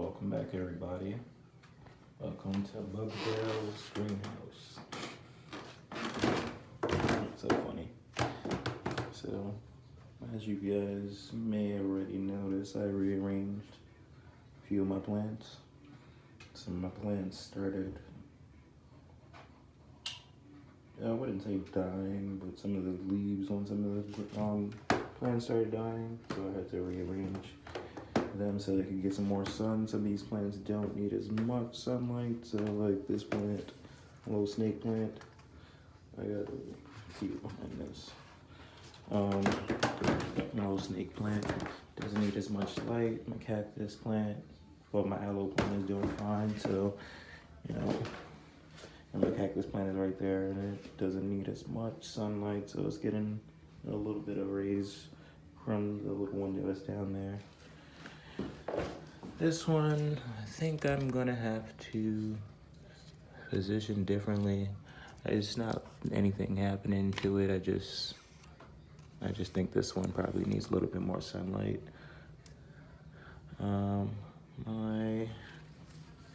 Welcome back, everybody. Welcome to Bugdale's Greenhouse. So funny. So, as you guys may already notice, I rearranged a few of my plants. Some of my plants started, I wouldn't say dying, but some of the leaves on some of the plants started dying, so I had to rearrange them so they could get some more sun. Some of these plants don't need as much sunlight, so like this plant, a little snake plant, I got a few behind this. My little snake plant doesn't need as much light. My cactus plant, well, my aloe plant is doing fine, so you know, and my cactus plant is right there, and it doesn't need as much sunlight, so it's getting a little bit of rays from the little window that's down there. This one, I think I'm gonna have to position differently. It's not anything happening to it. I just think this one probably needs a little bit more sunlight. My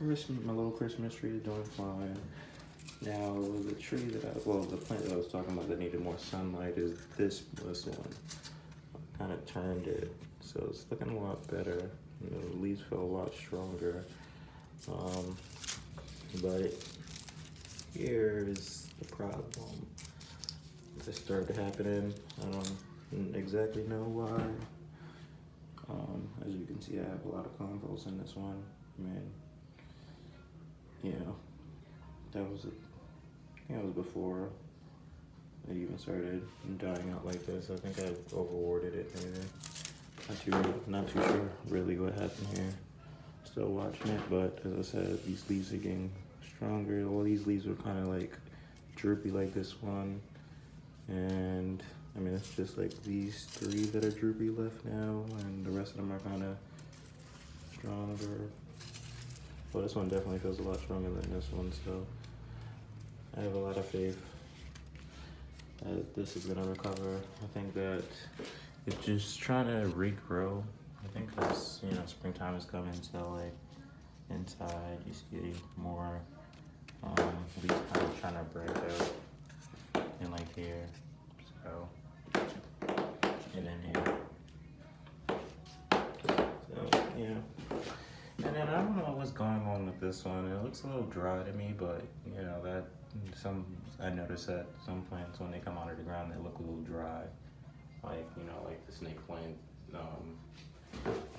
little Christmas tree is doing fine. Now the the plant that I was talking about that needed more sunlight is this one. I kind of turned it, so it's looking a lot better. The leaves feel a lot stronger. But here's the problem. This started happening. I don't exactly know why. As you can see, I have a lot of compost in this one. Man, that was before it even started dying out like this. I think I overwatered it maybe. Not too sure really what happened here. Still watching it, but as I said, these leaves are getting stronger. All these leaves were kind of like droopy like this one. And I mean, it's just like these three that are droopy left now, and the rest of them are kind of stronger. Well, this one definitely feels a lot stronger than this one, so I have a lot of faith that this is gonna recover. I think that it's just trying to regrow. I think this, springtime is coming, so like inside you see more leaves kind of trying to break out, and like here, so, and then here. So, yeah. And then I don't know what's going on with this one. It looks a little dry to me, but I noticed that some plants when they come out of the ground they look a little dry. Like the snake plant.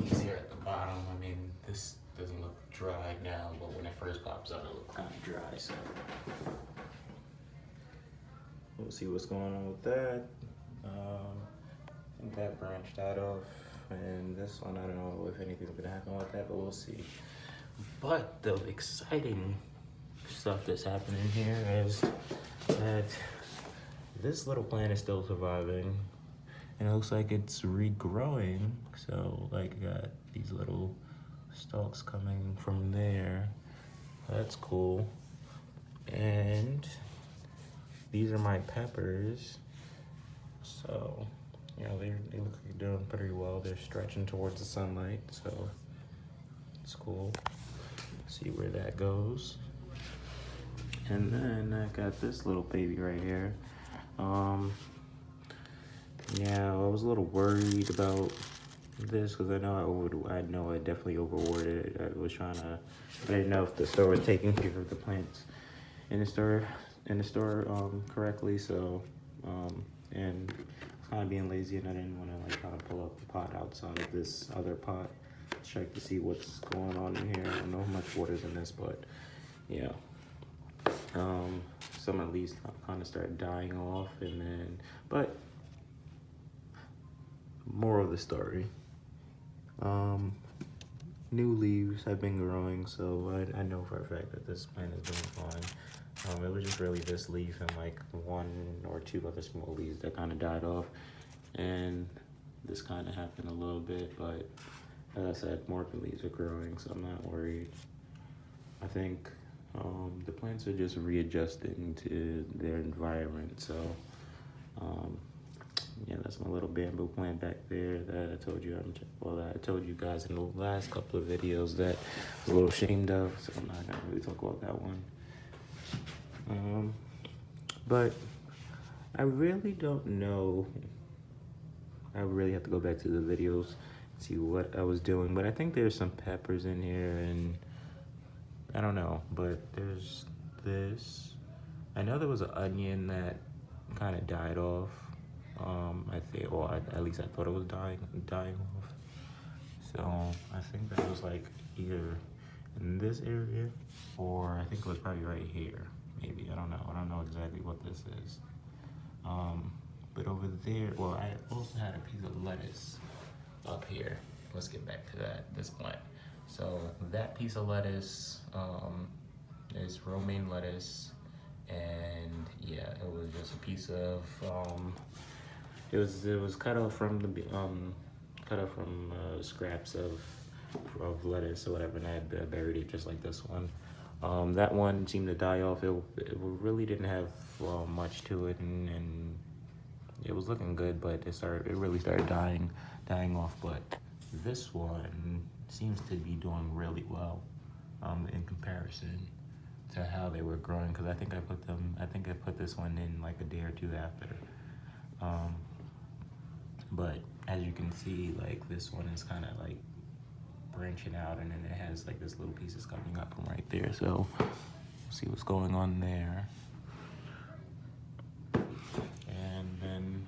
He's here at the bottom. I mean, this doesn't look dry now, but when it first pops up, it looks kind of dry. So we'll see what's going on with that. I think that branched out of, and this one, I don't know if anything's gonna happen with that, but we'll see. But the exciting stuff that's happening here is that this little plant is still surviving, and it looks like it's regrowing. So like, you got these little stalks coming from there. That's cool. And these are my peppers. So, they look like they're doing pretty well. They're stretching towards the sunlight, so it's cool. See where that goes. And then I got this little baby right here. Yeah, I was a little worried about this because I know I definitely overwatered it. I didn't know if the store was taking care of the plants in the store correctly. So, and kind of being lazy, and I didn't want to try to pull up the pot outside of this other pot, check to see what's going on in here. I don't know how much water's in this, but yeah. Some of these kind of started dying off, but moral of the story, new leaves have been growing, so I know for a fact that this plant is doing fine. It was just really this leaf and like one or two other small leaves that kind of died off, and this kind of happened a little bit, but as I said, more of the leaves are growing, so I'm not worried. I think the plants are just readjusting to their environment, so Yeah, that's my little bamboo plant back there that I told you that I told you guys in the last couple of videos that I was a little ashamed of, so I'm not gonna really talk about that one. But I really don't know. I really have to go back to the videos, see what I was doing, but I think there's some peppers in here, and I don't know, but there's this. I know there was an onion that kind of died off. I think, or at least I thought it was dying off. So I think that was like either in this area, or I think it was probably right here. Maybe, I don't know exactly what this is. But over there, well, I also had a piece of lettuce up here. Let's get back to that at this point. So that piece of lettuce is romaine lettuce, and yeah, it was just a piece of it was cut off from the scraps of lettuce or whatever, and I buried it just like this one. That one seemed to die off. It really didn't have much to it, and it was looking good, but it really started dying off. But this one seems to be doing really well in comparison to how they were growing, because I think I put this one in like a day or two after. But as you can see, like this one is kind of like branching out, and then it has like this little pieces coming up from right there. So we'll see what's going on there. And then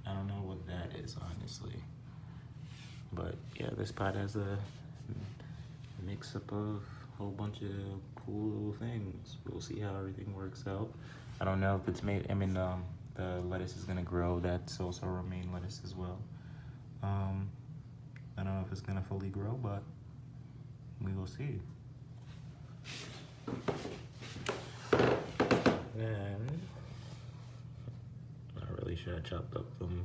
I don't know what that is, honestly. But yeah, this pot has a mix-up of a whole bunch of cool little things. We'll see how everything works out. I don't know if it's made, the lettuce is gonna grow. That's also romaine lettuce as well. I don't know if it's gonna fully grow, but we will see. And I really should have chopped up them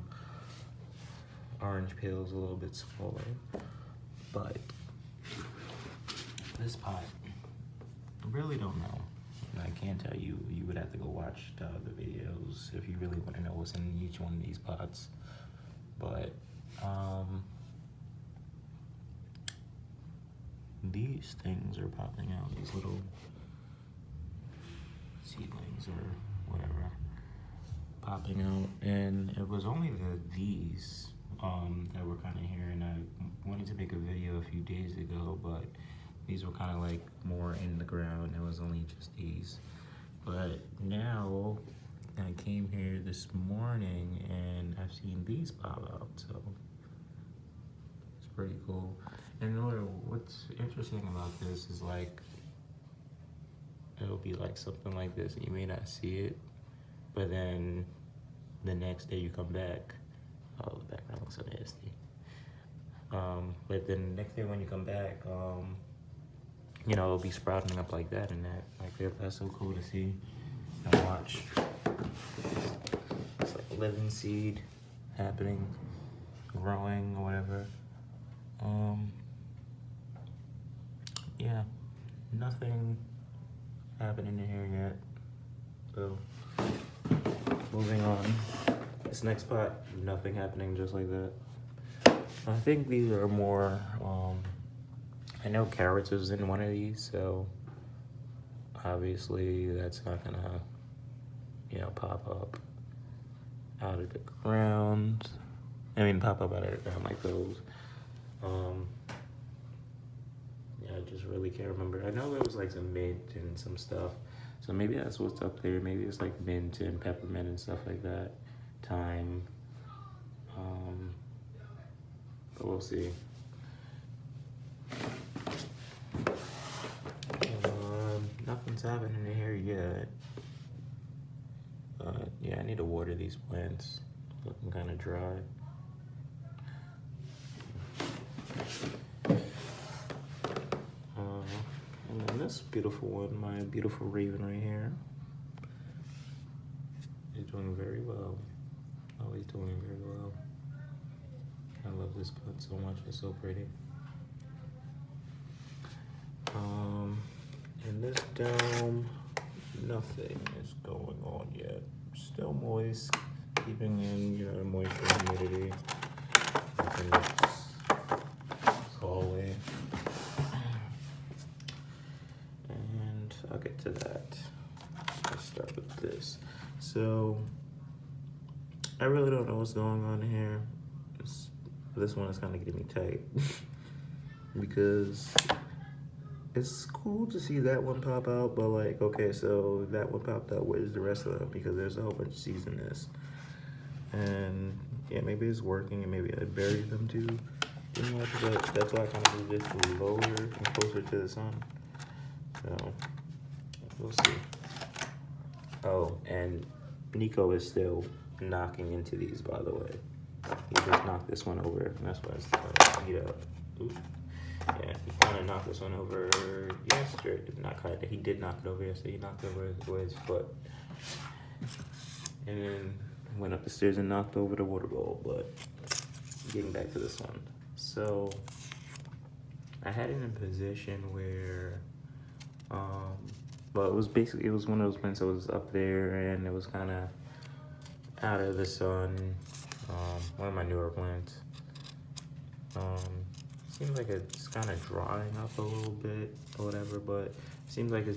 orange peels a little bit smaller, but this pot, I really don't know. I can't tell you. You would have to go watch the videos if you really want to know what's in each one of these pots. But these things are popping out. These little seedlings or whatever popping out, and it was only these that were kind of here. And I wanted to make a video a few days ago, but these were kind of like more in the ground. It was only just these. But now I came here this morning and I've seen these pop out, so it's pretty cool. And what's interesting about this is like it'll be like something like this and you may not see it, but then the next day you come back, oh, the background looks so nasty. But then the next day when you come back, you know, it'll be sprouting up like that, and that's so cool to see and watch. It's like a living seed happening, growing or whatever. Yeah, nothing happening in here yet. So moving on. This next pot, nothing happening just like that. I think these are more, I know carrots is in one of these, so obviously that's not gonna, you know, pop up out of the ground. Pop up out of the ground like those. Yeah, I just really can't remember. I know there was like some mint and some stuff, so maybe that's what's up there. Maybe it's like mint and peppermint and stuff like that. Thyme. But we'll see. Nothing's happening in here yet. Yeah, I need to water these plants. Looking kind of dry. And then this beautiful one, my beautiful raven right here, is doing very well. Always doing very well. I love this plant so much. It's so pretty. In this dome, nothing is going on yet. Still moist. keeping in, you know, the moisture and humidity in this hallway. And I'll get to that. Let's start with this. So I really don't know what's going on here. This one is kind of getting me tight because it's cool to see that one pop out, but like, okay, so that one popped out, where's the rest of them? Because there's a whole bunch of seeds in this. And yeah, maybe it's working and maybe I buried them too much, but that's why I kind of moved this lower and closer to the sun. So we'll see. Oh, and Nico is still knocking into these, by the way. He just knocked this one over, and that's why it's heat up. Ooh. Yeah, he kind of knocked this one over yesterday. Not kind of, he did knock it over yesterday. He knocked over his foot. And then went up the stairs and knocked over the water bowl. But getting back to this one. So I had it in a position where, well, it was one of those plants that was up there and it was kind of out of the sun. One of my newer plants. Seems like it's kind of drying up a little bit or whatever, but seems like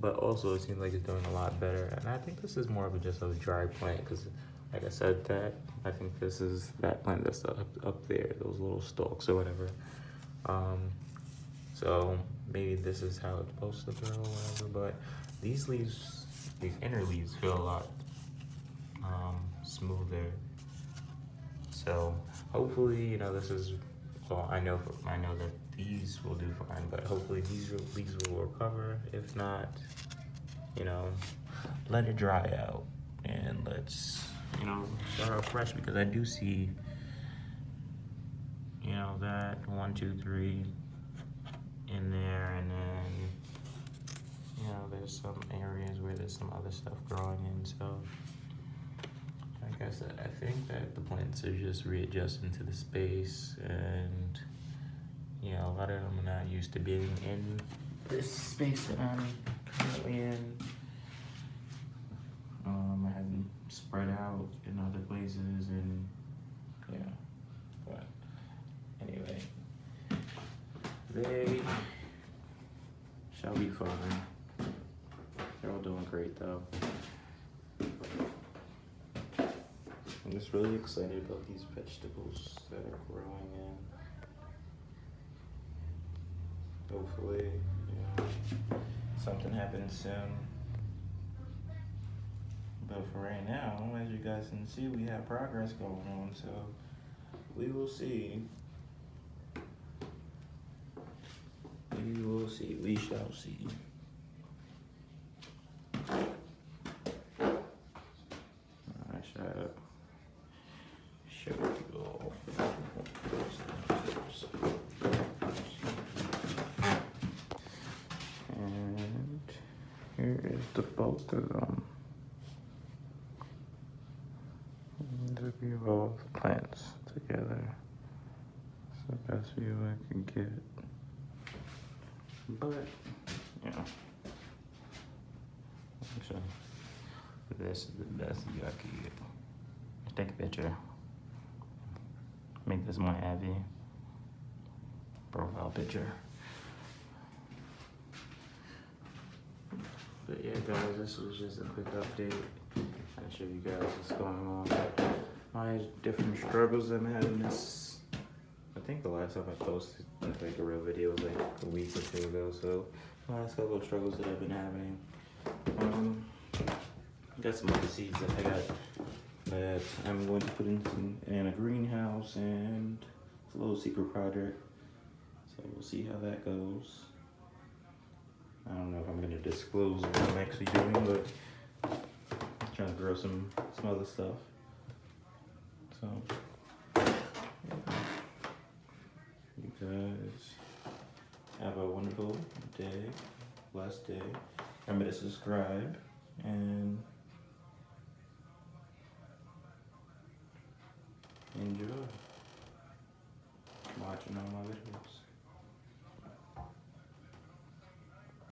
but also it seems like it's doing a lot better. And I think this is more of just a dry plant because, like I said, I think this is that plant that's up there, those little stalks or whatever. So maybe this is how it's supposed to grow or whatever, but these leaves, these inner leaves feel a lot smoother. So hopefully, you know, this is, well, I know that these will do fine, but hopefully these will recover. If not, you know, let it dry out and let's, you know, start out fresh, because I do see, you know, that 1, 2, 3 in there, and then, you know, there's some areas where there's some other stuff growing in. So like I said, I think that the plants are just readjusting to the space, and you know, a lot of them are not used to being in this space that I'm currently in. I had them spread out in other places, and yeah, but anyway, they shall be fine. They're all doing great though. I'm just really excited about these vegetables that are growing in. Hopefully, you know, something happens soon. But for right now, as you guys can see, we have progress going on, so we will see. We will see. We shall see. I shall show you all. And here is the bulk of them. The view of all the plants together. It's the best view I can get. But, you know, actually, this is the best view I can get. Take a picture. Make this my Abby profile picture. But yeah, guys, this was just a quick update. I'll show you guys what's going on. My different struggles I'm having this. I think the last time I posted like a real video was like a week or 2 ago. So the last couple of struggles that I've been having. Got some other seeds that I got that I'm going to put in a greenhouse, and it's a little secret project. So we'll see how that goes. I don't know if I'm going to disclose what I'm actually doing, but I'm trying to grow some other stuff. So, you guys have a wonderful day, blessed day. Remember to subscribe.